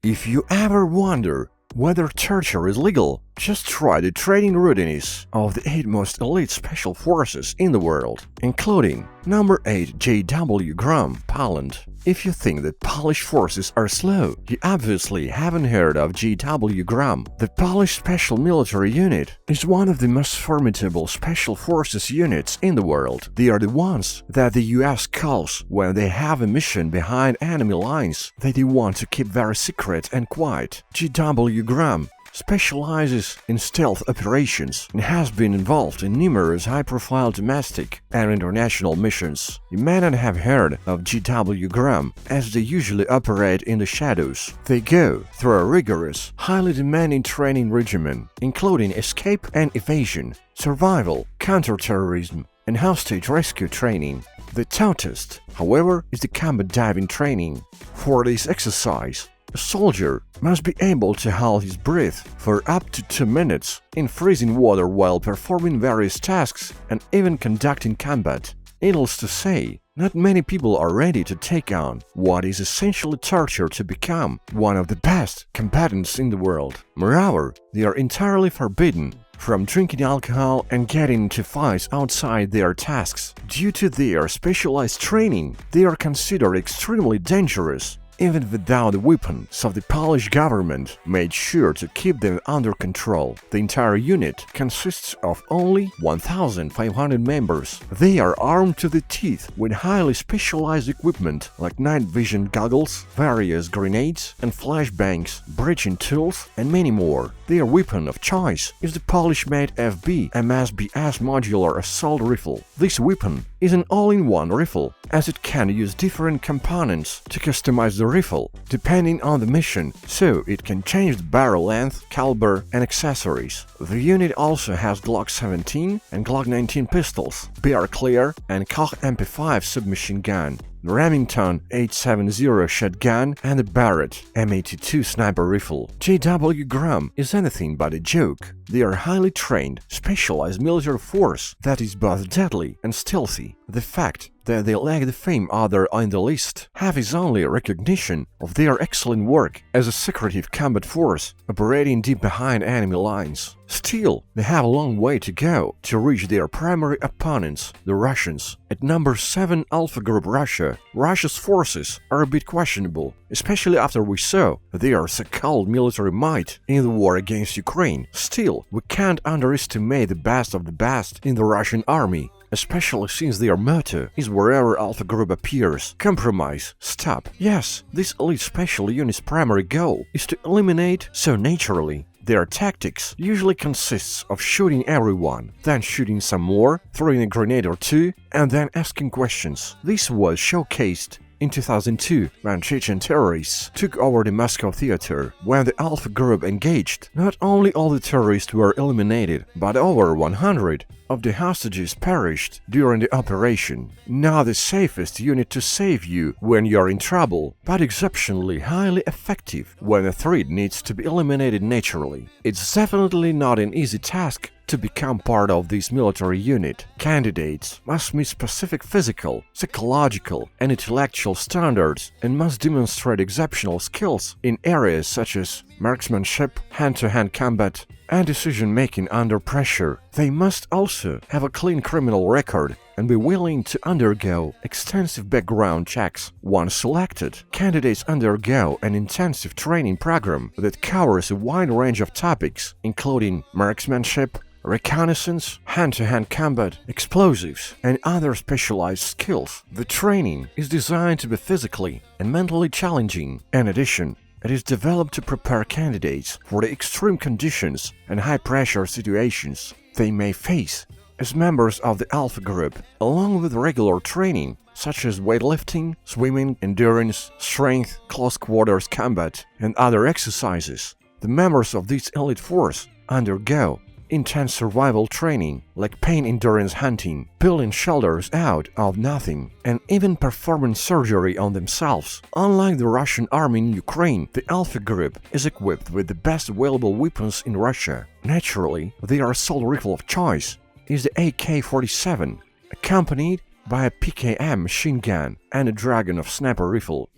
If you ever wonder whether torture is legal, just try the training routines of the 8 most elite special forces in the world, including number 8 J.W. Grom, Poland. If you think that Polish forces are slow, you obviously haven't heard of J.W. Grom. The Polish Special Military Unit is one of the most formidable special forces units in the world. They are the ones that the US calls when they have a mission behind enemy lines that they want to keep very secret and quiet. J.W. Grom specializes in stealth operations and has been involved in numerous high-profile domestic and international missions. You may not have heard of J.W. Grom, as they usually operate in the shadows. They go through a rigorous, highly demanding training regimen, including escape and evasion, survival, counterterrorism, and hostage rescue training. The toughest, however, is the combat diving training. For this exercise, a soldier must be able to hold his breath for up to 2 minutes in freezing water while performing various tasks and even conducting combat. Needless to say, not many people are ready to take on what is essentially torture to become one of the best combatants in the world. Moreover, they are entirely forbidden from drinking alcohol and getting into fights outside their tasks. Due to their specialized training, they are considered extremely dangerous. Even without the weapons of the Polish government made sure to keep them under control. The entire unit consists of only 1,500 members. They are armed to the teeth with highly specialized equipment like night vision goggles, various grenades and flashbangs, breaching tools, and many more. Their weapon of choice is the Polish-made FB MSBS modular assault rifle. This weapon is an all-in-one rifle, as it can use different components to customize the rifle depending on the mission, so it can change the barrel length, caliber, and accessories. The unit also has Glock 17 and Glock 19 pistols, BR Clear and Koch MP5 submachine gun, the Remington 870 shotgun, and the Barrett M82 sniper rifle. J.W. Grom is anything but a joke. They are highly trained, specialized military force that is both deadly and stealthy. The fact that they lack the fame other on the list have is only a recognition of their excellent work as a secretive combat force operating deep behind enemy lines. Still, they have a long way to go to reach their primary opponents, the Russians. At number 7 Alpha Group Russia, Russia's forces are a bit questionable, especially after we saw their so-called military might in the war against Ukraine. Still, we can't underestimate the best of the best in the Russian army, especially since their motto is wherever Alpha Group appears, compromise, stop. Yes, this elite special unit's primary goal is to eliminate so naturally. Their tactics usually consists of shooting everyone, then shooting some more, throwing a grenade or two, and then asking questions. This was showcased in 2002, when Chechen terrorists took over the Moscow theater. When the Alpha Group engaged, not only all the terrorists were eliminated, but over 100 of the hostages perished during the operation. Not the safest unit to save you when you're in trouble, but exceptionally highly effective when a threat needs to be eliminated naturally. It's definitely not an easy task to become part of this military unit. Candidates must meet specific physical, psychological, and intellectual standards and must demonstrate exceptional skills in areas such as marksmanship, hand-to-hand combat, and decision-making under pressure. They must also have a clean criminal record and be willing to undergo extensive background checks. Once selected, candidates undergo an intensive training program that covers a wide range of topics, including marksmanship, reconnaissance, hand-to-hand combat, explosives, and other specialized skills. The training is designed to be physically and mentally challenging. In addition, it is developed to prepare candidates for the extreme conditions and high-pressure situations they may face as members of the Alpha Group, along with regular training such as weightlifting, swimming, endurance, strength, close quarters combat, and other exercises. The members of this elite force undergo intense survival training like pain endurance hunting, pulling shoulders out of nothing, and even performing surgery on themselves. Unlike the Russian army in Ukraine, the Alpha Group is equipped with the best available weapons in Russia. Naturally, their assault rifle of choice is the AK-47, accompanied by a PKM machine gun and a Dragon of sniper rifle.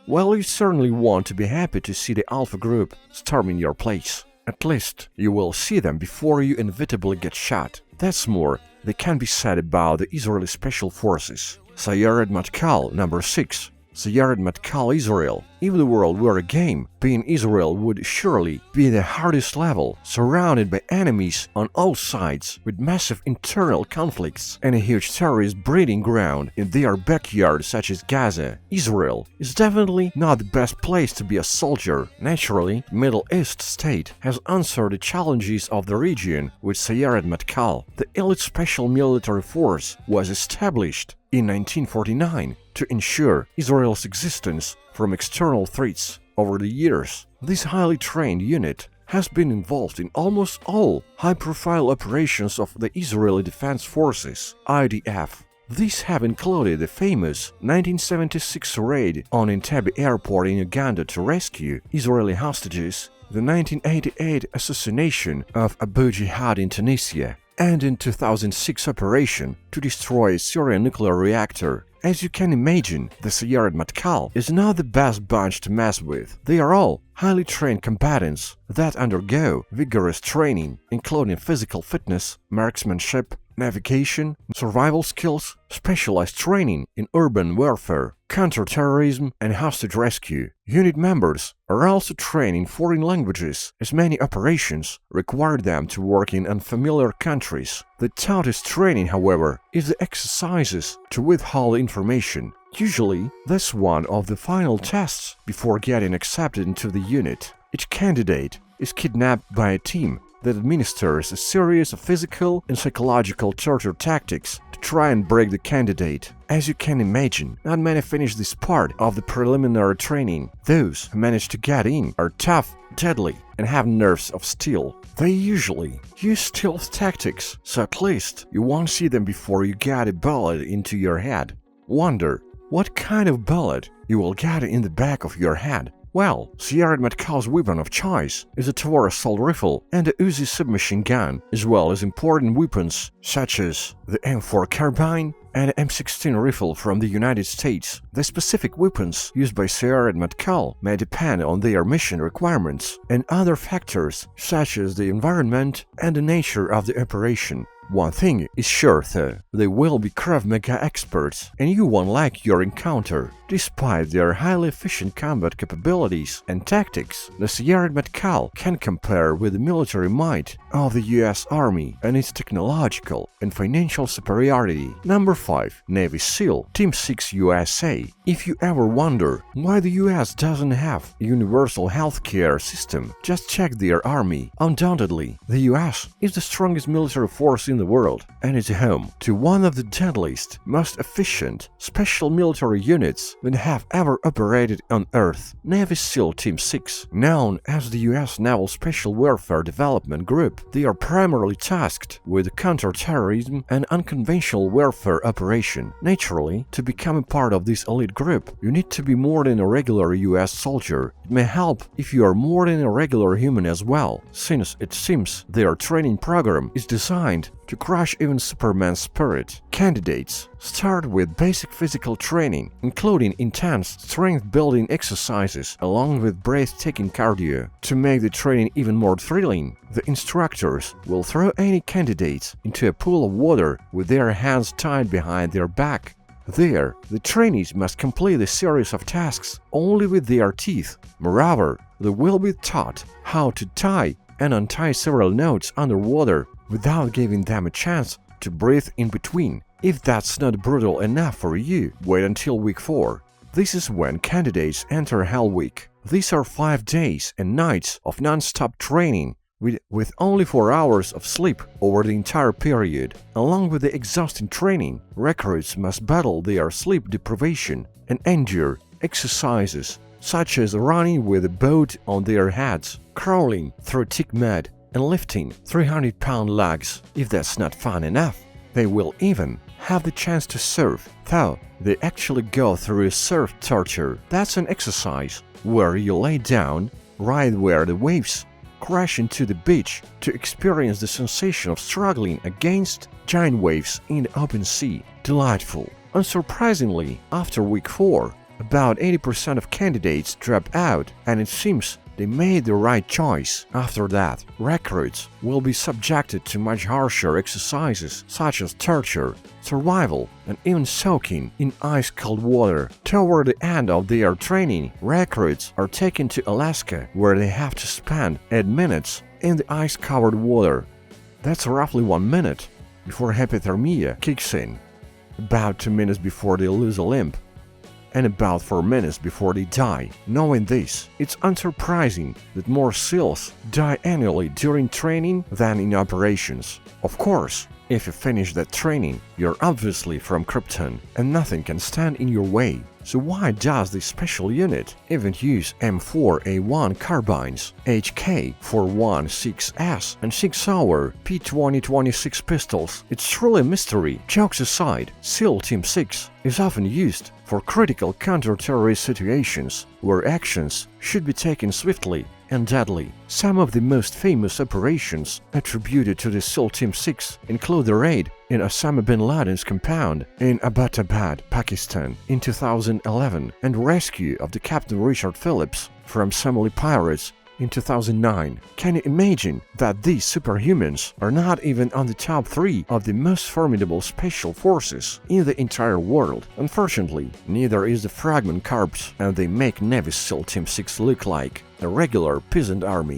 Well, you certainly want to be happy to see the Alpha group storming your place. At least, you will see them before you inevitably get shot. That's more than can be said about the Israeli Special Forces. Sayeret Matkal, number 6. Sayeret Matkal, Israel. If the world were a game, being Israel would surely be the hardest level, surrounded by enemies on all sides, with massive internal conflicts and a huge terrorist breeding ground in their backyard such as Gaza. Israel is definitely not the best place to be a soldier. Naturally, Middle East state has answered the challenges of the region with Sayeret Matkal. The elite special military force was established in 1949 to ensure Israel's existence from external threats. Over the years, this highly trained unit has been involved in almost all high-profile operations of the Israeli Defense Forces, IDF. These have included the famous 1976 raid on Entebbe airport in Uganda to rescue Israeli hostages, the 1988 assassination of Abu Jihad in Tunisia, and in 2006 operation to destroy a Syrian nuclear reactor. As you can imagine, the Sayeret Matkal is not the best bunch to mess with. They are all highly trained combatants that undergo vigorous training, including physical fitness, marksmanship, navigation, survival skills, specialized training in urban warfare, counterterrorism, and hostage rescue. Unit members are also trained in foreign languages, as many operations require them to work in unfamiliar countries. The toughest training, however, is the exercises to withhold information. Usually, that's one of the final tests before getting accepted into the unit. Each candidate is kidnapped by a team that administers a series of physical and psychological torture tactics to try and break the candidate. As you can imagine, not many finish this part of the preliminary training. Those who manage to get in are tough, deadly, and have nerves of steel. They usually use stealth tactics, so at least you won't see them before you get a bullet into your head. Wonder what kind of bullet you will get in the back of your head. Well, Sayeret Matkal's weapon of choice is a Tavor assault rifle and a Uzi submachine gun, as well as important weapons such as the M4 carbine and an M16 rifle from the United States. The specific weapons used by Sayeret Matkal may depend on their mission requirements and other factors such as the environment and the nature of the operation. One thing is sure though, they will be Krav Maga experts and you won't like your encounter. Despite their highly efficient combat capabilities and tactics, the Sayeret Matkal can compare with the military might of the US Army and its technological and financial superiority. Number 5. Navy SEAL Team 6 USA. If you ever wonder why the US doesn't have a universal healthcare system, just check their army. Undoubtedly, the US is the strongest military force in the world and is home to one of the deadliest, most efficient special military units that have ever operated on Earth. Navy SEAL Team 6, known as the US Naval Special Warfare Development Group, they are primarily tasked with counter-terrorism and unconventional warfare operation. Naturally, to become a part of this elite group, you need to be more than a regular US soldier. It may help if you are more than a regular human as well, since it seems their training program is designed to crush even Superman's spirit. Candidates start with basic physical training, including intense strength-building exercises along with breathtaking cardio. To make the training even more thrilling, the instructors will throw any candidates into a pool of water with their hands tied behind their back. There, the trainees must complete a series of tasks only with their teeth. Moreover, they will be taught how to tie and untie several knots underwater without giving them a chance to breathe in between. If that's not brutal enough for you, wait until week 4. This is when candidates enter Hell Week. These are 5 days and nights of non-stop training with only 4 hours of sleep over the entire period. Along with the exhausting training, recruits must battle their sleep deprivation and endure exercises such as running with a boat on their heads, crawling through thick mud, and lifting 300-pound lugs. If that's not fun enough, they will even have the chance to surf, though they actually go through a surf torture. That's an exercise where you lay down right where the waves crash into the beach to experience the sensation of struggling against giant waves in the open sea. Delightful. Unsurprisingly, after week 4, About 80% of candidates drop out, and it seems they made the right choice. After that, recruits will be subjected to much harsher exercises such as torture, survival, and even soaking in ice-cold water. Toward the end of their training, recruits are taken to Alaska, where they have to spend 8 minutes in the ice-covered water. That's roughly 1 minute before hypothermia kicks in, about 2 minutes before they lose a limb, and about 4 minutes before they die. Knowing this, it's unsurprising that more SEALs die annually during training than in operations. Of course, if you finish that training, you're obviously from Krypton and nothing can stand in your way. So why does this special unit even use M4A1 carbines, HK416S and 6-hour P2026 pistols? It's truly a mystery. Jokes aside, SEAL Team 6 is often used for critical counter-terrorist situations where actions should be taken swiftly and deadly. Some of the most famous operations attributed to the SEAL Team 6 include the raid in Osama bin Laden's compound in Abbottabad, Pakistan in 2011 and rescue of the Captain Richard Phillips from Somali pirates in 2009. Can you imagine that these superhumans are not even on the top 3 of the most formidable special forces in the entire world? Unfortunately, neither is the Fragment Corps, and they make Navy SEAL Team 6 look like a regular peasant army.